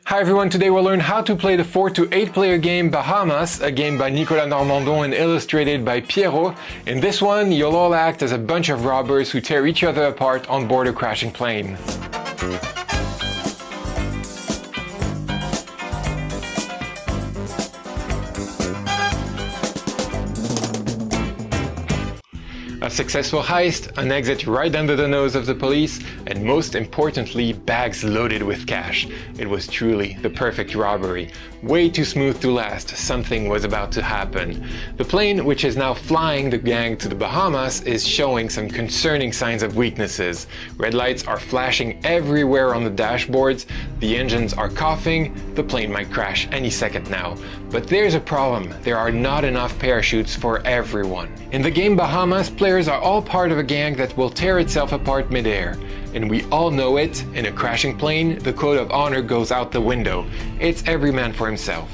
Hi everyone, today we'll learn how to play the 4 to 8 player game Bahamas, a game by Nicolas Normandon and illustrated by Pierrot. In this one, you'll all act as a bunch of robbers who tear each other apart on board a crashing plane. A successful heist, an exit right under the nose of the police, and most importantly, bags loaded with cash. It was truly the perfect robbery. Way too smooth to last, something was about to happen. The plane, which is now flying the gang to the Bahamas, is showing some concerning signs of weaknesses. Red lights are flashing everywhere on the dashboards, the engines are coughing, the plane might crash any second now. But there's a problem, there are not enough parachutes for everyone. In the game Bahamas, players are all part of a gang that will tear itself apart midair. And we all know it, in a crashing plane, the code of honor goes out the window. It's every man for himself.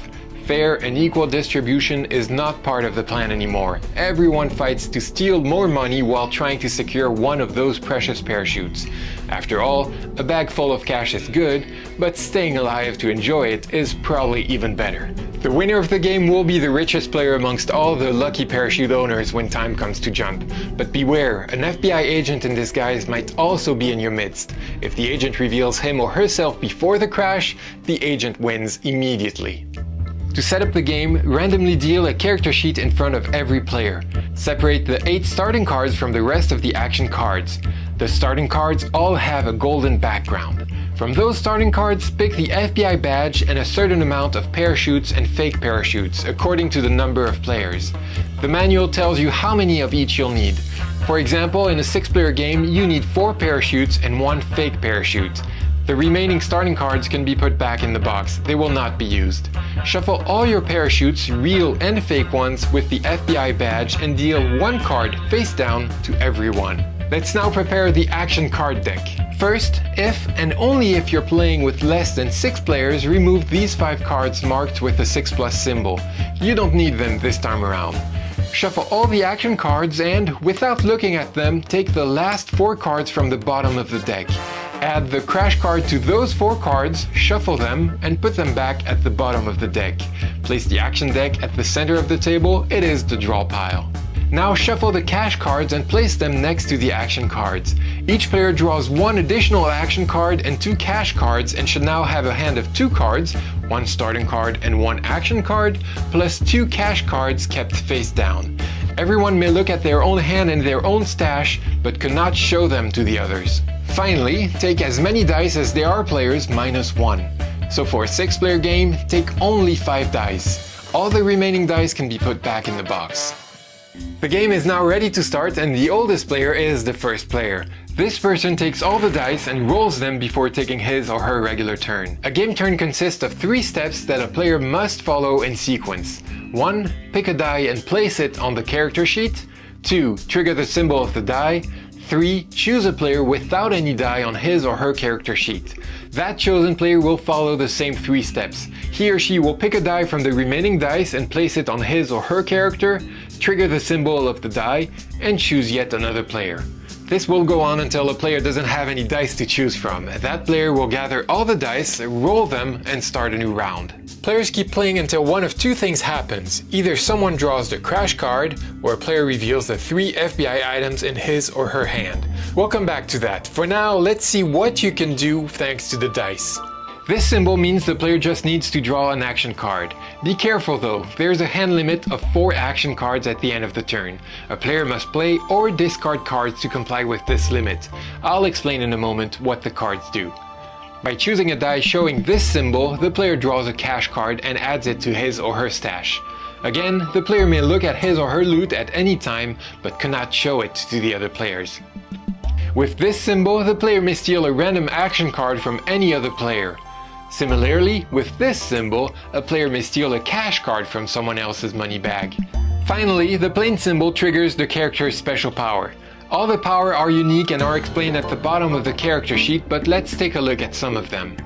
Fair and equal distribution is not part of the plan anymore. Everyone fights to steal more money while trying to secure one of those precious parachutes. After all, a bag full of cash is good, but staying alive to enjoy it is probably even better. The winner of the game will be the richest player amongst all the lucky parachute owners when time comes to jump. But beware, an FBI agent in disguise might also be in your midst. If the agent reveals him or herself before the crash, the agent wins immediately. To set up the game, randomly deal a character sheet in front of every player. Separate the 8 starting cards from the rest of the action cards. The starting cards all have a golden background. From those starting cards, pick the FBI badge and a certain amount of parachutes and fake parachutes, according to the number of players. The manual tells you how many of each you'll need. For example, in a 6-player game, you need 4 parachutes and 1 fake parachute. The remaining starting cards can be put back in the box, they will not be used. Shuffle all your parachutes, real and fake ones, with the FBI badge and deal 1 card face down to everyone. Let's now prepare the action card deck. First, if and only if you're playing with less than 6 players, remove these 5 cards marked with the 6+ symbol. You don't need them this time around. Shuffle all the action cards and, without looking at them, take the last 4 cards from the bottom of the deck. Add the crash card to those 4 cards, shuffle them, and put them back at the bottom of the deck. Place the action deck at the center of the table, it is the draw pile. Now shuffle the cash cards and place them next to the action cards. Each player draws 1 additional action card and 2 cash cards and should now have a hand of 2 cards, 1 starting card and 1 action card, plus 2 cash cards kept face down. Everyone may look at their own hand and their own stash, but cannot show them to the others. Finally, take as many dice as there are players minus 1. So for a 6-player game, take only 5 dice. All the remaining dice can be put back in the box. The game is now ready to start and the oldest player is the first player. This person takes all the dice and rolls them before taking his or her regular turn. A game turn consists of 3 steps that a player must follow in sequence. 1. Pick a die and place it on the character sheet. 2. Trigger the symbol of the die. 3. Choose a player without any die on his or her character sheet. That chosen player will follow the same 3 steps. He or she will pick a die from the remaining dice and place it on his or her character, trigger the symbol of the die, and choose yet another player. This will go on until a player doesn't have any dice to choose from. That player will gather all the dice, roll them, and start a new round. Players keep playing until one of 2 things happens. Either someone draws the crash card, or a player reveals the 3 FBI items in his or her hand. We'll come back to that. For now, let's see what you can do thanks to the dice. This symbol means the player just needs to draw an action card. Be careful though, there's a hand limit of 4 action cards at the end of the turn. A player must play or discard cards to comply with this limit. I'll explain in a moment what the cards do. By choosing a die showing this symbol, the player draws a cash card and adds it to his or her stash. Again, the player may look at his or her loot at any time, but cannot show it to the other players. With this symbol, the player may steal a random action card from any other player. Similarly, with this symbol, a player may steal a cash card from someone else's money bag. Finally, the plane symbol triggers the character's special power. All the power are unique and are explained at the bottom of the character sheet, but let's take a look at some of them.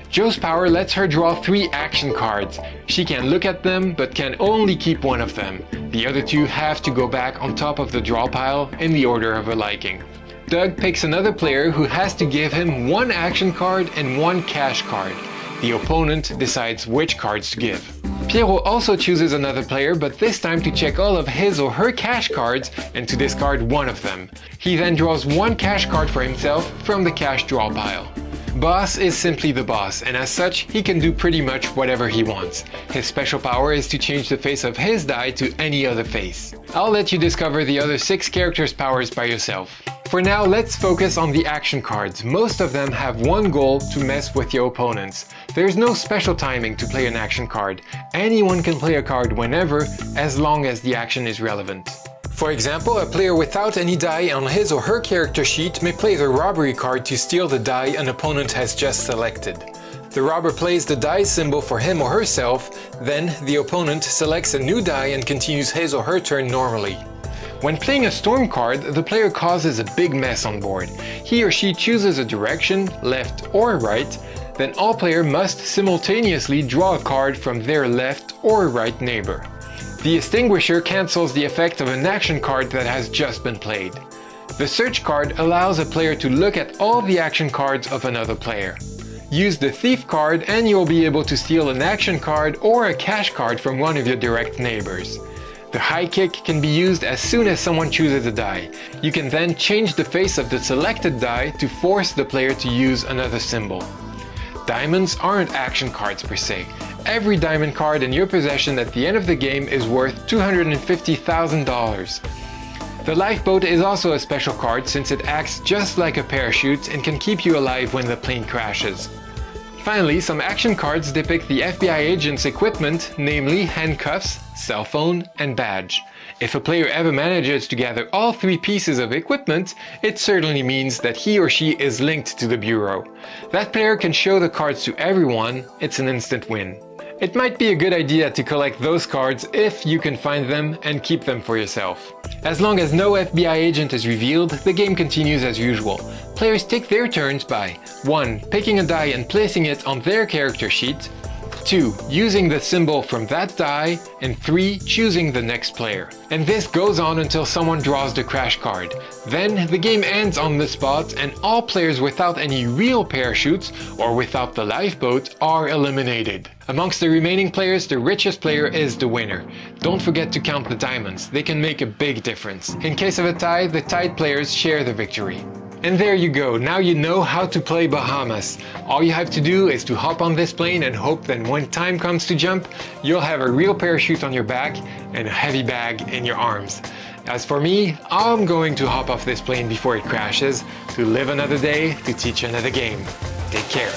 Jo's power lets her draw 3 action cards. She can look at them, but can only keep 1 of them. The other 2 have to go back on top of the draw pile in the order of her liking. Doug picks another player who has to give him 1 action card and 1 cash card. The opponent decides which cards to give. Pierrot also chooses another player, but this time to check all of his or her cash cards and to discard one of them. He then draws one cash card for himself from the cash draw pile. Boss is simply the boss, and as such, he can do pretty much whatever he wants. His special power is to change the face of his die to any other face. I'll let you discover the other 6 characters' powers by yourself. For now, let's focus on the action cards. Most of them have one goal: to mess with your opponents. There's no special timing to play an action card. Anyone can play a card whenever, as long as the action is relevant. For example, a player without any die on his or her character sheet may play the robbery card to steal the die an opponent has just selected. The robber plays the die symbol for him or herself, then the opponent selects a new die and continues his or her turn normally. When playing a storm card, the player causes a big mess on board. He or she chooses a direction, left or right, then all players must simultaneously draw a card from their left or right neighbor. The extinguisher cancels the effect of an action card that has just been played. The search card allows a player to look at all the action cards of another player. Use the thief card and you'll be able to steal an action card or a cash card from one of your direct neighbors. The high kick can be used as soon as someone chooses a die. You can then change the face of the selected die to force the player to use another symbol. Diamonds aren't action cards per se. Every diamond card in your possession at the end of the game is worth $250,000. The lifeboat is also a special card since it acts just like a parachute and can keep you alive when the plane crashes. Finally, some action cards depict the FBI agent's equipment, namely handcuffs, cell phone, and badge. If a player ever manages to gather all 3 pieces of equipment, it certainly means that he or she is linked to the bureau. That player can show the cards to everyone. It's an instant win. It might be a good idea to collect those cards if you can find them and keep them for yourself. As long as no FBI agent is revealed, the game continues as usual. Players take their turns by 1. Picking a die and placing it on their character sheet, 2. Using the symbol from that die, and 3. Choosing the next player. And this goes on until someone draws the crash card. Then the game ends on the spot and all players without any real parachutes or without the lifeboat are eliminated. Amongst the remaining players, the richest player is the winner. Don't forget to count the diamonds, they can make a big difference. In case of a tie, the tied players share the victory. And there you go, now you know how to play Bahamas. All you have to do is to hop on this plane and hope that when time comes to jump, you'll have a real parachute on your back and a heavy bag in your arms. As for me, I'm going to hop off this plane before it crashes, to live another day, to teach another game. Take care.